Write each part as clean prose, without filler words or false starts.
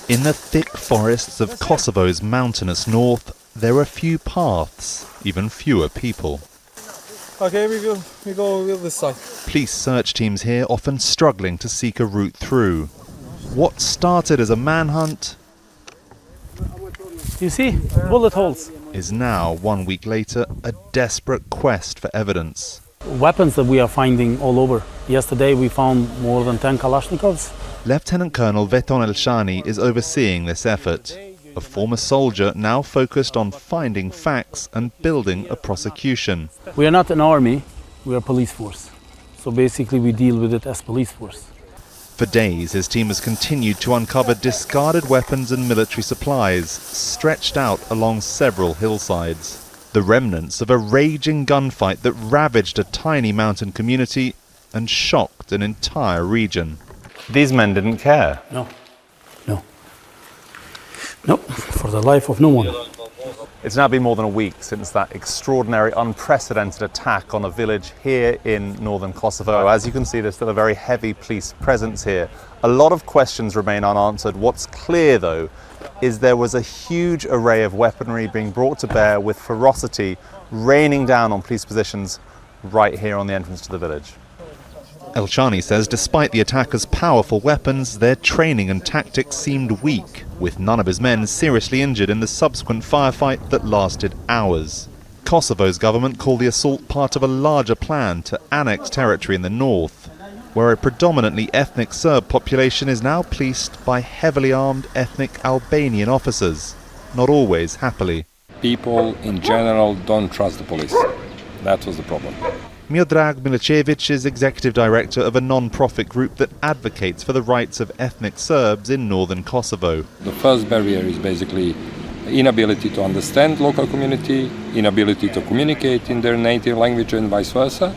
In the thick forests of Kosovo's mountainous north, there are few paths, even fewer people. Okay, we go this side. Police search teams here often struggling to seek a route through. What started as a manhunt You see, bullet holes. is now, 1 week later, a desperate quest for evidence. Weapons that we are finding all over. Yesterday we found more than 10 Kalashnikovs. Lieutenant Colonel Veton Elshani is overseeing this effort. A former soldier now focused on finding facts and building a prosecution. We are not an army, we are a police force. So basically we deal with it as police force. For days, his team has continued to uncover discarded weapons and military supplies stretched out along several hillsides. The remnants of a raging gunfight that ravaged a tiny mountain community and shocked an entire region. These men didn't care. No, for the life of no one. It's now been more than a week since that extraordinary, unprecedented attack on a village here in northern Kosovo. As you can see, there's still a very heavy police presence here. A lot of questions remain unanswered. What's clear, though, is there was a huge array of weaponry being brought to bear with ferocity, raining down on police positions right here on the entrance to the village. Elshani says despite the attackers' powerful weapons, their training and tactics seemed weak, with none of his men seriously injured in the subsequent firefight that lasted hours. Kosovo's government called the assault part of a larger plan to annex territory in the north, where a predominantly ethnic Serb population is now policed by heavily armed ethnic Albanian officers, not always happily. People in general don't trust the police. That was the problem. Miodrag Milicevic is executive director of a non-profit group that advocates for the rights of ethnic Serbs in northern Kosovo. The first barrier is basically inability to understand local community, inability to communicate in their native language and vice versa.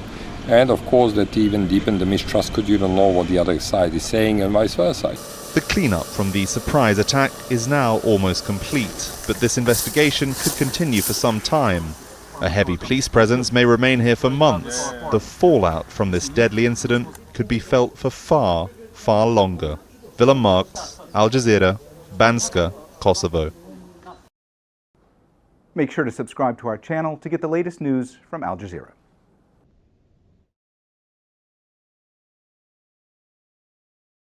And of course that even deepened the mistrust because you don't know what the other side is saying and vice versa. The cleanup from the surprise attack is now almost complete, but this investigation could continue for some time. A heavy police presence may remain here for months. The fallout from this deadly incident could be felt for far, far longer. Villem, Marx, Al Jazeera, Banjska, Kosovo. Make sure to subscribe to our channel to get the latest news from Al Jazeera.